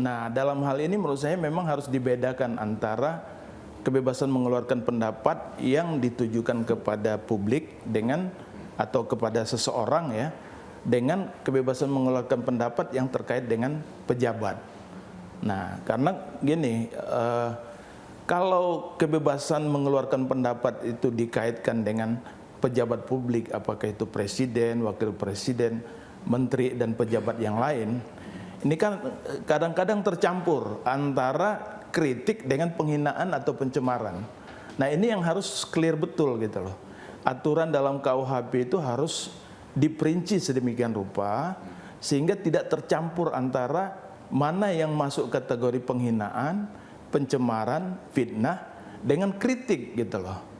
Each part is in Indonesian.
Nah, dalam hal ini menurut saya memang harus dibedakan antara kebebasan mengeluarkan pendapat yang ditujukan kepada publik dengan atau kepada seseorang ya, dengan kebebasan mengeluarkan pendapat yang terkait dengan pejabat. Nah, karena gini, kalau kebebasan mengeluarkan pendapat itu dikaitkan dengan pejabat publik, apakah itu presiden, wakil presiden, menteri, dan pejabat yang lain, ini kan kadang-kadang tercampur antara kritik dengan penghinaan atau pencemaran. Nah, ini yang harus clear betul gitu loh. Aturan dalam KUHP itu harus diperinci sedemikian rupa sehingga tidak tercampur antara mana yang masuk kategori penghinaan, pencemaran, fitnah dengan kritik gitu loh.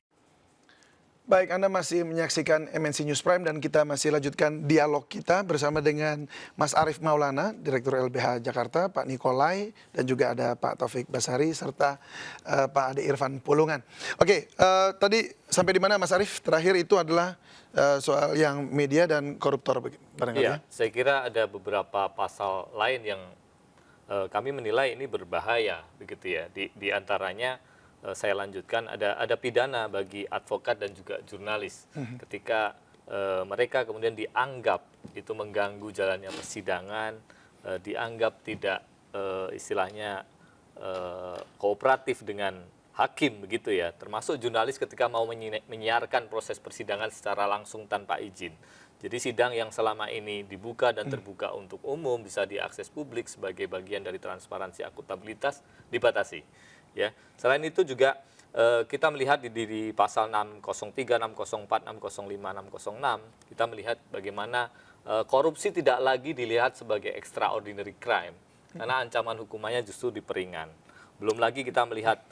Baik, Anda masih menyaksikan MNC News Prime dan kita masih lanjutkan dialog kita bersama dengan Mas Arief Maulana, Direktur LBH Jakarta, Pak Nikolai, dan juga ada Pak Taufik Basari, serta Pak Ade Irfan Pulungan. Oke, tadi sampai di mana Mas Arief? Terakhir itu adalah soal yang media dan koruptor barangkali. Iya, saya kira ada beberapa pasal lain yang kami menilai ini berbahaya, begitu ya. Di antaranya saya lanjutkan ada pidana bagi advokat dan juga jurnalis ketika mereka kemudian dianggap itu mengganggu jalannya persidangan, dianggap tidak istilahnya kooperatif dengan hakim begitu ya, termasuk jurnalis ketika mau menyiarkan proses persidangan secara langsung tanpa izin. Jadi sidang yang selama ini dibuka dan terbuka untuk umum, bisa diakses publik sebagai bagian dari transparansi akuntabilitas, dibatasi. Ya, selain itu juga kita melihat di pasal 603, 604, 605, 606, kita melihat bagaimana korupsi tidak lagi dilihat sebagai extraordinary crime, karena ancaman hukumannya justru diperingan. Belum lagi kita melihat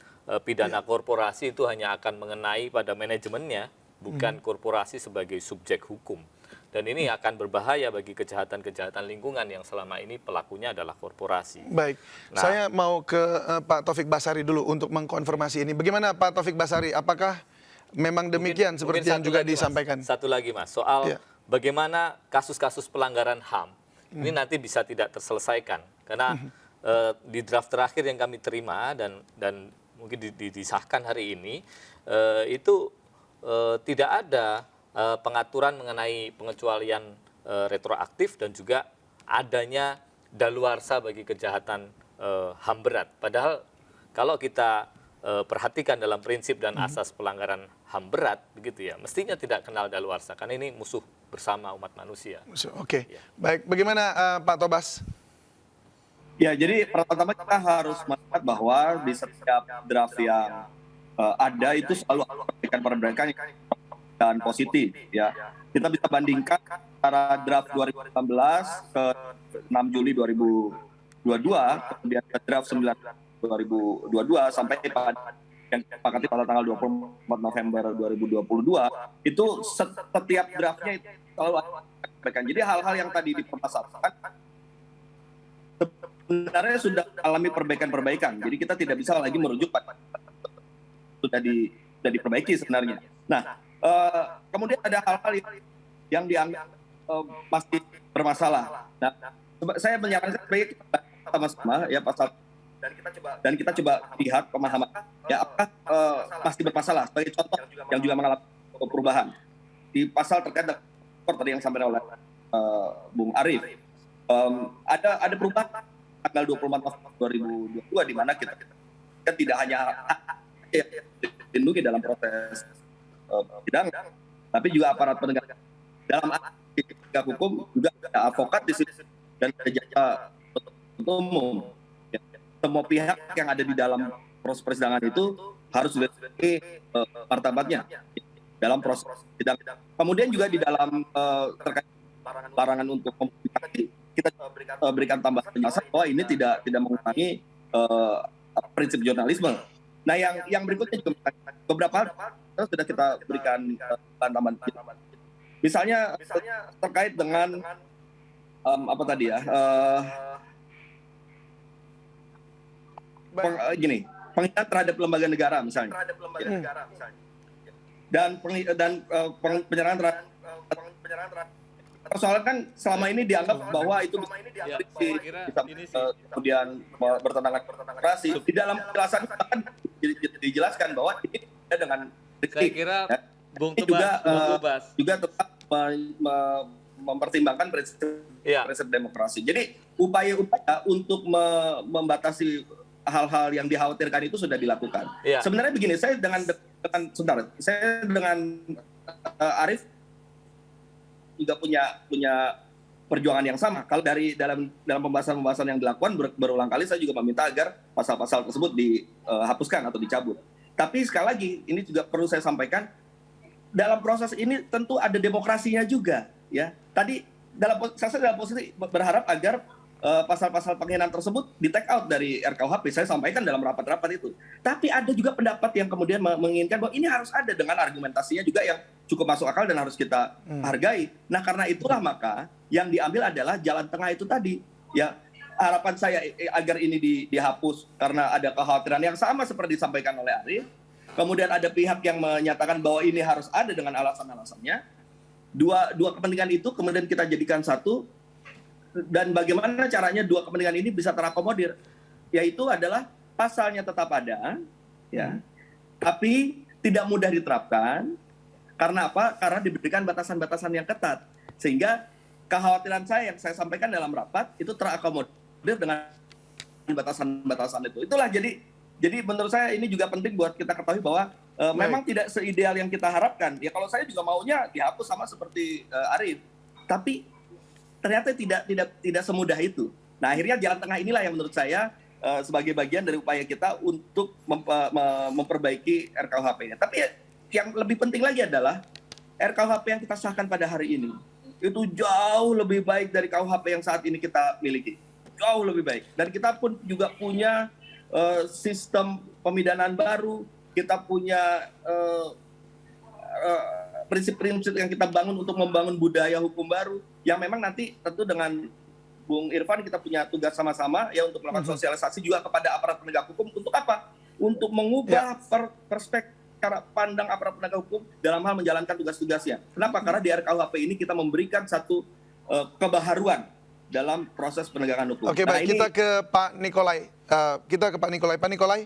pidana korporasi itu hanya akan mengenai pada manajemennya, bukan korporasi sebagai subjek hukum. Dan ini akan berbahaya bagi kejahatan-kejahatan lingkungan yang selama ini pelakunya adalah korporasi. Baik, saya mau ke Pak Taufik Basari dulu untuk mengkonfirmasi ini. Bagaimana Pak Taufik Basari, apakah memang demikian seperti yang juga disampaikan? Satu lagi Mas, soal bagaimana kasus-kasus pelanggaran HAM, ini nanti bisa tidak terselesaikan. Karena di draft terakhir yang kami terima dan mungkin disahkan hari ini, itu tidak ada pengaturan mengenai pengecualian retroaktif dan juga adanya daluarsa bagi kejahatan HAM berat. Padahal kalau kita perhatikan dalam prinsip dan asas pelanggaran HAM berat, begitu ya, mestinya tidak kenal daluarsa, karena ini musuh bersama umat manusia. Oke, baik. Bagaimana Pak Tobas? Ya, jadi pertama kita harus melihat bahwa di setiap draft yang ada itu selalu ada perbaikan dan positif ya. Kita bisa bandingkan antara draft 2019 ke 6 Juli 2022, kemudian ke draft 9 2022 sampai pada yang disepakati pada tanggal 24 November 2022, itu setiap draftnya itu selalu ada perbaikan. Jadi hal-hal yang tadi dipermasalahkan sebenarnya sudah alami perbaikan-perbaikan. Jadi kita tidak bisa lagi merujuk pada sudah diperbaiki sebenarnya. Nah, kemudian ada hal-hal yang dianggap masih bermasalah. Nah, saya menyarankan supaya kita sama-sama ya pasal dan kita coba lihat pemahaman ya apakah masih bermasalah. Sebagai contoh yang juga mengalami perubahan di pasal terkait dengan tadi yang disampaikan oleh Bung Arief, ada perubahan tanggal 24 November 2022 di mana kita tidak hanya dilindungi dalam proses sidang, tapi juga aparat penegak dalam penegak hukum, juga ada advokat di sini dan ada jasa umum. Ya, semua pihak yang ada di dalam proses persidangan itu harus dilindungi martabatnya dalam proses sidang. Kemudian juga di dalam terkait larangan untuk komunikasi, kita berikan tambahan penjelasan bahwa ini tidak mengurangi prinsip jurnalisme. Nah, yang berikutnya juga beberapa hal sudah kita berikan tambahan. Misalnya terkait dengan apa tadi ya? Penghinaan terhadap lembaga negara misalnya. Dan penyerahan terhadap persoalan kan selama ini dianggap bahwa itu Ya, saya kira ini sih kemudian bertentangan demokrasi. Di dalam penjelasan kan dijelaskan bahwa ini dengan saya kira Bung ini juga Tobas. juga tetap mempertimbangkan prinsip Ya. demokrasi. Jadi upaya-upaya untuk membatasi hal-hal yang dikhawatirkan itu sudah dilakukan. Ya. Sebenarnya begini, saya dengan Arif juga punya perjuangan yang sama. Kalau dalam pembahasan yang dilakukan berulang kali saya juga meminta agar pasal-pasal tersebut dihapuskan atau dicabut. Tapi sekali lagi ini juga perlu saya sampaikan, dalam proses ini tentu ada demokrasinya juga, ya. Tadi saya dalam posisi berharap agar pasal-pasal penghinaan tersebut di take out dari RKUHP. Saya sampaikan dalam rapat-rapat itu. Tapi ada juga pendapat yang kemudian menginginkan bahwa ini harus ada dengan argumentasinya juga yang cukup masuk akal dan harus kita hargai. Nah, karena itulah maka yang diambil adalah jalan tengah itu tadi. Ya, harapan saya agar ini dihapus karena ada kekhawatiran yang sama seperti disampaikan oleh Arif. Kemudian ada pihak yang menyatakan bahwa ini harus ada dengan alasan-alasannya. Dua kepentingan itu kemudian kita jadikan satu. Dan bagaimana caranya dua kepentingan ini bisa terakomodir, yaitu adalah pasalnya tetap ada, ya, tapi tidak mudah diterapkan. Karena apa? Karena diberikan batasan-batasan yang ketat, sehingga kekhawatiran saya yang saya sampaikan dalam rapat itu terakomodir dengan batasan-batasan itu. Itulah jadi menurut saya ini juga penting buat kita ketahui bahwa memang tidak seideal yang kita harapkan. Ya kalau saya juga maunya dihapus sama seperti Arif, tapi ternyata tidak semudah itu. Nah, akhirnya jalan tengah inilah yang menurut saya sebagai bagian dari upaya kita untuk memperbaiki RKUHP-nya. Tapi yang lebih penting lagi adalah RKUHP yang kita sahkan pada hari ini itu jauh lebih baik dari KUHP yang saat ini kita miliki. Jauh lebih baik. Dan kita pun juga punya sistem pemidanaan baru, kita punya prinsip-prinsip yang kita bangun untuk membangun budaya hukum baru yang memang nanti tentu dengan Bung Irfan kita punya tugas sama-sama ya untuk melakukan sosialisasi juga kepada aparat penegak hukum untuk apa? Untuk mengubah perspektif cara pandang aparat penegak hukum dalam hal menjalankan tugas-tugasnya. Kenapa? Karena di RKUHP ini kita memberikan satu kebaharuan dalam proses penegakan hukum. Oke, baik, kita ke Pak Nikolai. Pak Nikolai,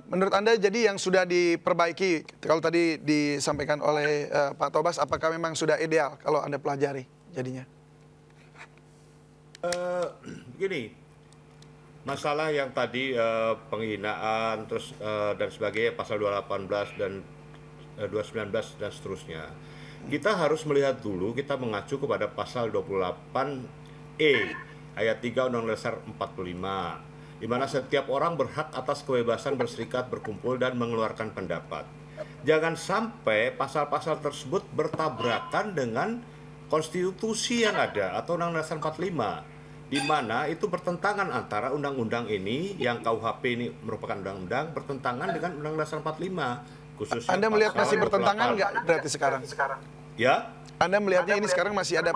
menurut Anda jadi yang sudah diperbaiki, kalau tadi disampaikan oleh Pak Tobas, apakah memang sudah ideal kalau Anda pelajari jadinya? Gini, masalah yang tadi penghinaan terus dan sebagainya pasal 218 dan 219 dan seterusnya. Kita harus melihat dulu, kita mengacu kepada pasal 28E ayat 3 Undang-Undang Dasar 45, di mana setiap orang berhak atas kebebasan berserikat, berkumpul dan mengeluarkan pendapat. Jangan sampai pasal-pasal tersebut bertabrakan dengan konstitusi yang ada atau Undang-Undang Dasar 45, di mana itu bertentangan antara undang-undang ini yang KUHP ini merupakan undang-undang bertentangan dengan Undang-Undang Dasar 45. Khususnya Anda melihat masih 28. bertentangan nggak berarti sekarang? Ya? Anda melihatnya ini sekarang masih ada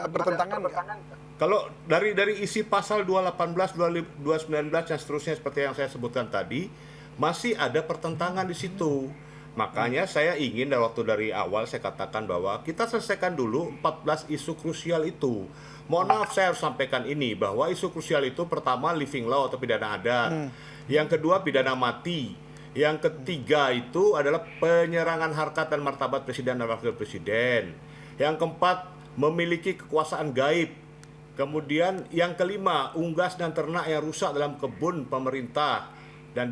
bertentangan nggak? Kalau dari isi pasal 218, 219 dan seterusnya seperti yang saya sebutkan tadi, masih ada pertentangan di situ. Makanya saya ingin dari awal saya katakan bahwa kita selesaikan dulu 14 isu krusial itu. Mohon maaf saya harus sampaikan ini, bahwa isu krusial itu pertama living law atau pidana adat. Yang kedua pidana mati. Yang ketiga itu adalah penyerangan harkat dan martabat presiden dan wakil presiden. Yang keempat memiliki kekuasaan gaib. Kemudian yang kelima unggas dan ternak yang rusak dalam kebun pemerintah dan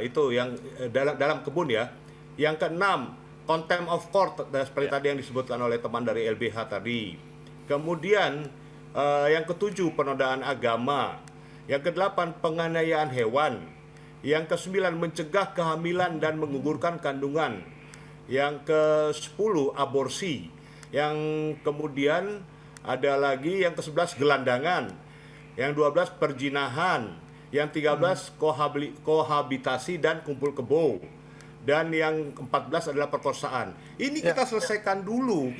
itu yang dalam kebun ya. Yang keenam contempt of court seperti tadi yang disebutkan oleh teman dari LBH tadi. Kemudian yang ketujuh penodaan agama. Yang kedelapan penganiayaan hewan. Yang ke-9 mencegah kehamilan dan menggugurkan kandungan. Yang ke-10 aborsi. Yang kemudian ada lagi yang ke-11 gelandangan. Yang 12 perjinahan. Yang 13 kohabitasi dan kumpul kebo. Dan yang 14 adalah perkosaan. Ini kita selesaikan dulu.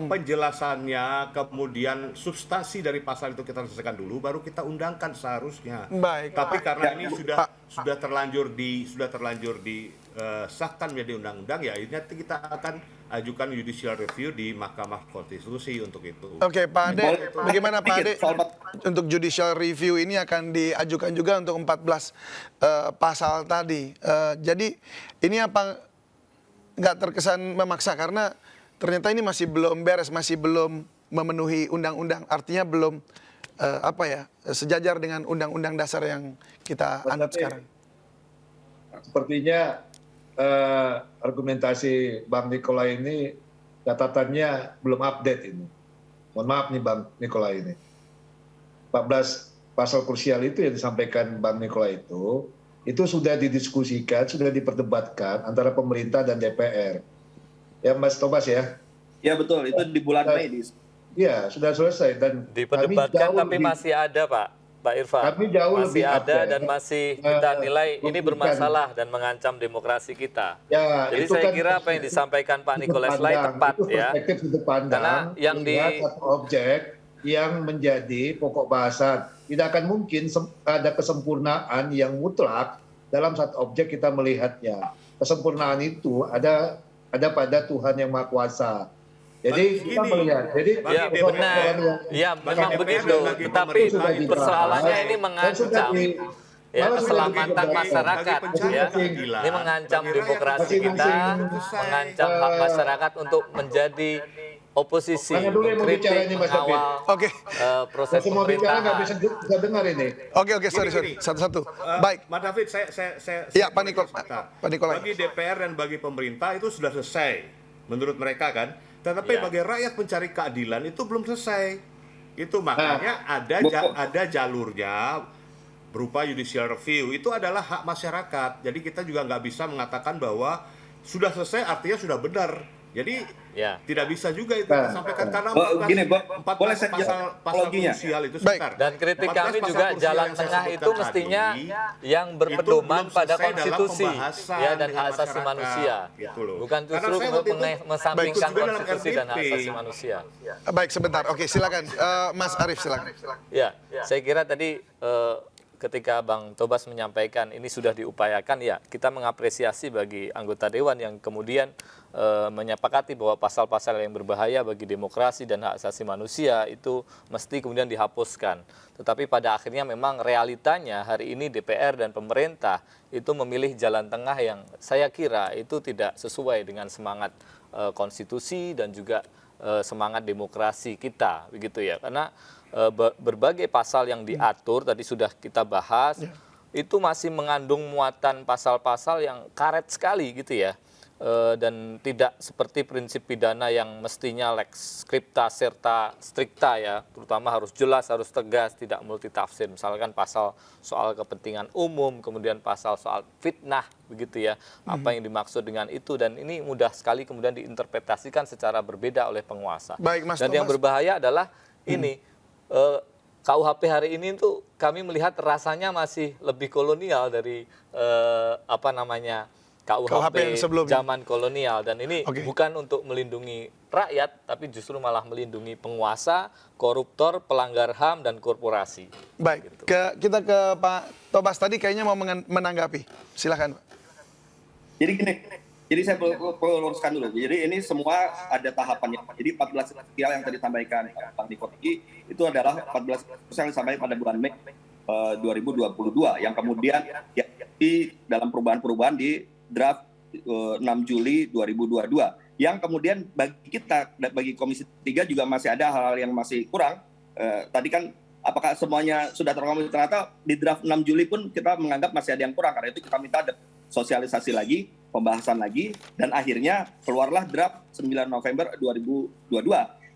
Penjelasannya, kemudian substansi dari pasal itu kita selesaikan dulu, baru kita undangkan seharusnya. Baik. Tapi karena ini sudah terlanjur di disahkan menjadi undang-undang, ya akhirnya kita akan ajukan judicial review di Mahkamah Konstitusi untuk itu. Oke, Pak Ade, bagaimana Pak Ade Soal untuk judicial review ini akan diajukan juga untuk 14 pasal tadi. Jadi ini apa nggak terkesan memaksa karena ternyata ini masih belum beres, masih belum memenuhi undang-undang, artinya belum sejajar dengan undang-undang dasar yang kita anut sekarang. Sepertinya argumentasi Bang Nikola ini catatannya belum update ini. Mohon maaf nih Bang Nikola ini. 14 pasal krusial itu yang disampaikan Bang Nikola itu sudah didiskusikan, sudah diperdebatkan antara pemerintah dan DPR. Ya Mas Tobas ya? Ya betul, itu di bulan Mei. Iya, sudah selesai dan Diperdebatkan tapi masih ada Pak Irfan. Kami jauh masih lebih ada update. dan masih kita nilai ini memberikan- bermasalah dan mengancam demokrasi kita. Ya, Jadi itu saya kan kira apa yang disampaikan Pak sudut Nicholas Lai pandang, tepat itu ya. perspektif sudut pandang, Karena yang melihat satu objek yang menjadi pokok bahasan. Tidak akan mungkin ada kesempurnaan yang mutlak dalam satu objek kita melihatnya. Kesempurnaan itu ada pada Tuhan yang Maha Kuasa. Jadi kita Begini, melihat, jadi Ya Bagi benar, DPR, ya bagi memang DPR begitu. dan bagi Tetapi pemerintah itu persoalannya ini dan sudah mengancam di- ya malah sudah keselamatan dibagi- masyarakat bagi pencari ya. keadilan, Ini mengancam bagi rakyat demokrasi masing-masing kita, selesai. mengancam hak masyarakat untuk menjadi oposisi, Mana dulu yang mau bicara mengkritik, ini, Mas David? mengawal Oke. proses Kalau mau bicara nggak pemerintahan. bisa dengar ini. Oke, sorry. Gini. Satu-satu. Eh, Baik. Mas David, saya Iya, Pak Nikola. sebentar. Pak Nikola. Bagi DPR dan bagi pemerintah itu sudah selesai menurut mereka kan. Tetapi Ya. bagi rakyat pencari keadilan itu belum selesai. Itu makanya ada jalurnya berupa judicial review. Itu adalah hak masyarakat. Jadi kita juga nggak bisa mengatakan bahwa sudah selesai artinya sudah benar. Jadi Ya. tidak bisa juga itu Nah. disampaikan karena Gini, 14 boleh saya pasal analoginya? krusial itu Baik. sebentar. Dan kritik 14 kami pasal juga krusial jalan yang saya tengah sebutkan itu mestinya tadi, yang berpedoman belum pada selesai dalam konstitusi pembahasan ya dan dengan hak asasi masyarakat, manusia. gitu loh. Bukan Karena justru saya waktu itu mensampingkan ikut juga dalam konstitusi dan hak RDP. asasi manusia. Baik, sebentar. Oke, silakan. Mas Arief, silakan. Ya, saya kira tadi ketika Bang Tobas menyampaikan ini sudah diupayakan, ya kita mengapresiasi bagi anggota Dewan yang kemudian menyepakati bahwa pasal-pasal yang berbahaya bagi demokrasi dan hak asasi manusia itu mesti kemudian dihapuskan. Tetapi pada akhirnya memang realitanya hari ini DPR dan pemerintah itu memilih jalan tengah yang saya kira itu tidak sesuai dengan semangat konstitusi dan juga semangat demokrasi kita, begitu ya. Karena berbagai pasal yang diatur tadi sudah kita bahas itu masih mengandung muatan pasal-pasal yang karet sekali gitu ya. Dan tidak seperti prinsip pidana yang mestinya lex scripta serta stricta ya, terutama harus jelas, harus tegas, tidak multitafsir. Misalkan pasal soal kepentingan umum, kemudian pasal soal fitnah begitu ya, apa yang dimaksud dengan itu, dan ini mudah sekali kemudian diinterpretasikan secara berbeda oleh penguasa. Baik, Mas Dan yang Thomas. berbahaya adalah ini KUHP hari ini tuh kami melihat rasanya masih lebih kolonial dari KUHP yang sebelumnya. zaman kolonial, dan ini Oke. bukan untuk melindungi rakyat tapi justru malah melindungi penguasa, koruptor, pelanggar HAM dan korporasi. Baik, Gitu. kita ke Pak Tobas tadi kayaknya mau menanggapi. Silakan, Pak. Jadi gini, jadi saya perlu luruskan dulu. Jadi ini semua ada tahapannya. Jadi 14 krusial yang tadi disampaikan Bang Niko itu adalah 14 krusial yang disampaikan pada bulan Mei 2022 yang kemudian di dalam perubahan-perubahan di draft 6 Juli 2022. Yang kemudian bagi kita, bagi Komisi 3 juga masih ada hal-hal yang masih kurang. Tadi kan apakah semuanya sudah terkomunikasi? Ternyata di draft 6 Juli pun kita menganggap masih ada yang kurang. Karena itu kita minta ada sosialisasi lagi, pembahasan lagi, dan akhirnya keluarlah draft 9 November 2022.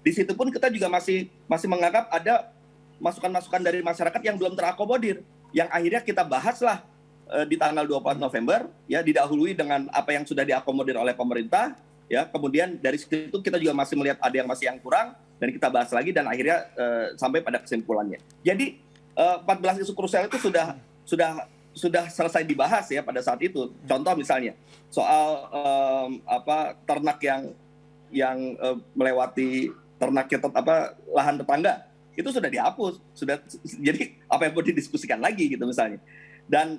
Di situ pun kita juga masih menganggap ada masukan-masukan dari masyarakat yang belum terakomodir, yang akhirnya kita bahaslah di tanggal 24 November, ya, didahului dengan apa yang sudah diakomodir oleh pemerintah, ya. Kemudian dari situ kita juga masih melihat ada yang masih yang kurang, dan kita bahas lagi dan akhirnya sampai pada kesimpulannya. Jadi 14 isu krusial itu sudah selesai dibahas ya pada saat itu. Contoh misalnya soal ternak yang melewati ternak lahan tetangga itu sudah dihapus, jadi apa yang mau didiskusikan lagi gitu misalnya. Dan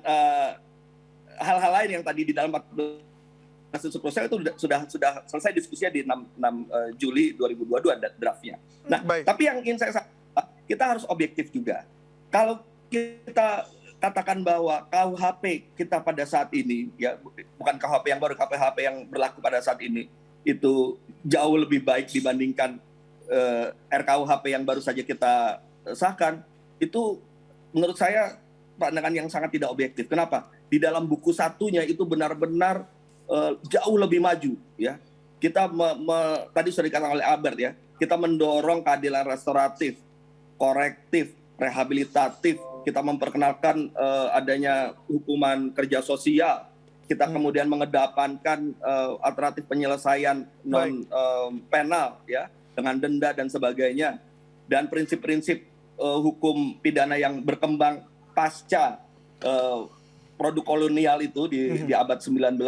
hal-hal lain yang tadi di dalam 14 proposal itu sudah selesai diskusinya di 6 Juli 2022 draftnya. Nah, Baik. tapi yang ingin saya sampaikan, kita harus objektif juga. Kalau kita katakan bahwa KUHP kita pada saat ini, ya bukan KUHP yang baru, KUHP yang berlaku pada saat ini itu jauh lebih baik dibandingkan RKUHP yang baru saja kita sahkan, itu menurut saya pandangan yang sangat tidak objektif. Kenapa? Di dalam buku satunya itu benar-benar jauh lebih maju, ya. Kita tadi sudah dikatakan oleh Albert, ya, kita mendorong keadilan restoratif, korektif, rehabilitatif, kita memperkenalkan adanya hukuman kerja sosial, kita kemudian mengedepankan alternatif penyelesaian non penal, ya, dengan denda dan sebagainya, dan prinsip-prinsip hukum pidana yang berkembang pasca produk kolonial itu di abad 19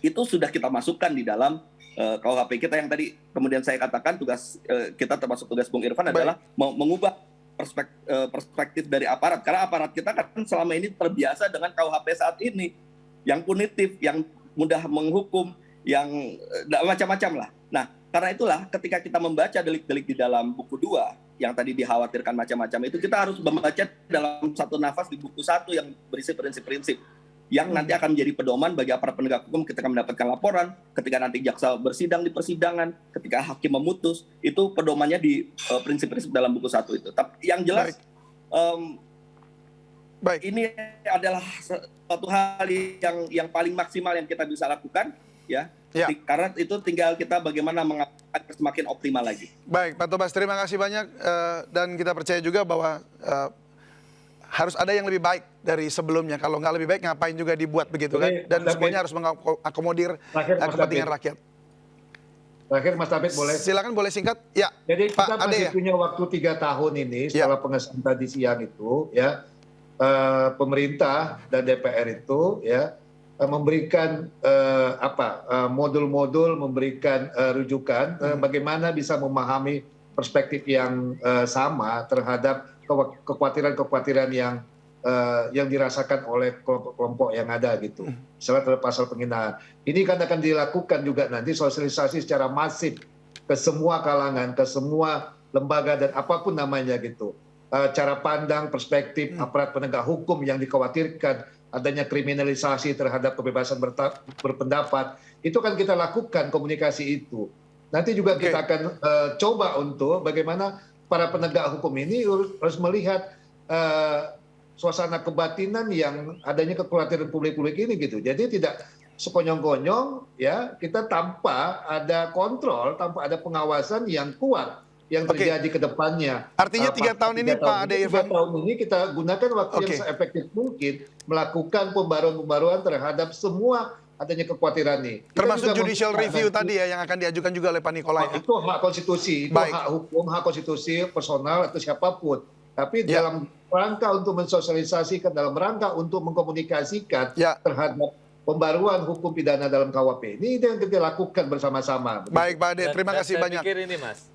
itu sudah kita masukkan di dalam KUHP kita yang tadi kemudian saya katakan tugas kita termasuk tugas Bung Irfan adalah mengubah perspektif dari aparat, karena aparat kita kan selama ini terbiasa dengan KUHP saat ini yang punitif, yang mudah menghukum, yang macam-macam lah. Nah, karena itulah ketika kita membaca delik-delik di dalam buku 2 yang tadi dikhawatirkan macam-macam itu, kita harus membaca dalam satu nafas di buku 1 yang berisi prinsip-prinsip yang nanti akan menjadi pedoman bagi aparat penegak hukum ketika mendapatkan laporan, ketika nanti jaksa bersidang di persidangan, ketika hakim memutus, itu pedomannya di prinsip-prinsip dalam buku 1 itu. Tapi yang jelas ini adalah suatu hal yang paling maksimal yang kita bisa lakukan, ya. Karena itu tinggal kita bagaimana mengangkat semakin optimal lagi. Baik, Pak Tobas, terima kasih banyak, dan kita percaya juga bahwa harus ada yang lebih baik dari sebelumnya. Kalau nggak lebih baik, ngapain juga dibuat begitu, kan? Dan semuanya harus mengakomodir kepentingan rakyat. Terakhir, Mas David, boleh? Silakan, boleh singkat. Ya, Jadi Pak kita Ade, masih ya? punya waktu 3 tahun ini setelah pengesahan tadi siang itu, ya, pemerintah dan DPR itu, ya, memberikan modul-modul, memberikan rujukan bagaimana bisa memahami perspektif yang sama terhadap kekhawatiran-kekhawatiran yang dirasakan oleh kelompok-kelompok yang ada gitu. Misalnya terhadap pasal penghinaan. Ini kan akan dilakukan juga nanti sosialisasi secara masif ke semua kalangan, ke semua lembaga dan apapun namanya gitu. Cara pandang, perspektif aparat penegak hukum yang dikhawatirkan adanya kriminalisasi terhadap kebebasan berpendapat, itu kan kita lakukan komunikasi itu. Nanti juga kita akan coba untuk bagaimana para penegak hukum ini harus melihat suasana kebatinan yang adanya kekhawatiran publik ini gitu. Jadi tidak sekonyong-konyong, ya, kita tanpa ada kontrol, tanpa ada pengawasan yang kuat yang terjadi ke depannya. Artinya 3 tahun ini, Pak Ade Irfan, 3 tahun ini kita gunakan waktu yang seefektif mungkin melakukan pembaruan-pembaruan terhadap semua adanya kekhawatiran ini. termasuk judicial review tadi ya yang akan diajukan juga oleh Pak Nikolai. Itu hak konstitusi, itu hak hukum, hak konstitusi personal atau siapapun. Tapi dalam rangka untuk mensosialisasikan, dalam rangka untuk mengkomunikasikan terhadap pembaruan hukum pidana dalam KUHP ini yang kita lakukan bersama-sama. Baik, Pak Ade, terima kasih banyak. Saya pikir ini, Mas,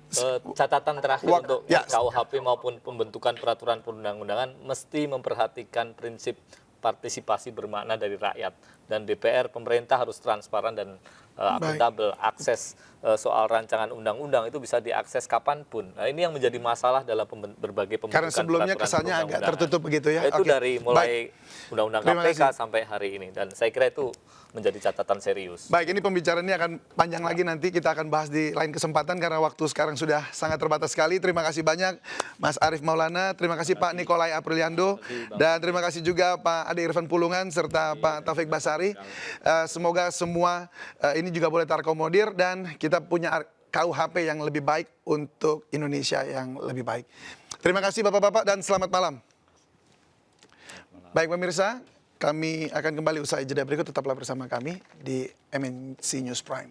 catatan terakhir untuk KUHP maupun pembentukan peraturan perundang-undangan mesti memperhatikan prinsip partisipasi bermakna dari rakyat, dan DPR, pemerintah harus transparan dan akuntabel. Akses soal rancangan undang-undang itu bisa diakses kapanpun. Nah, ini yang menjadi masalah dalam berbagai pembentukan karena sebelumnya kesannya agak tertutup begitu ya. Itu dari mulai undang-undang KPK sampai hari ini, dan saya kira itu menjadi catatan serius. Baik, ini pembicaraan ini akan panjang lagi, nanti kita akan bahas di lain kesempatan karena waktu sekarang sudah sangat terbatas sekali. Terima kasih banyak Mas Arief Maulana, terima kasih Pak Nikolai Apriliando, dan terima kasih juga Pak Ade Irfan Pulungan serta Pak Taufik Basari. Semoga semua ini juga boleh terakomodir dan kita punya KUHP yang lebih baik untuk Indonesia yang lebih baik. Terima kasih Bapak-bapak dan selamat malam. Baik pemirsa, kami akan kembali usai jeda berikut, tetaplah bersama kami di MNC News Prime.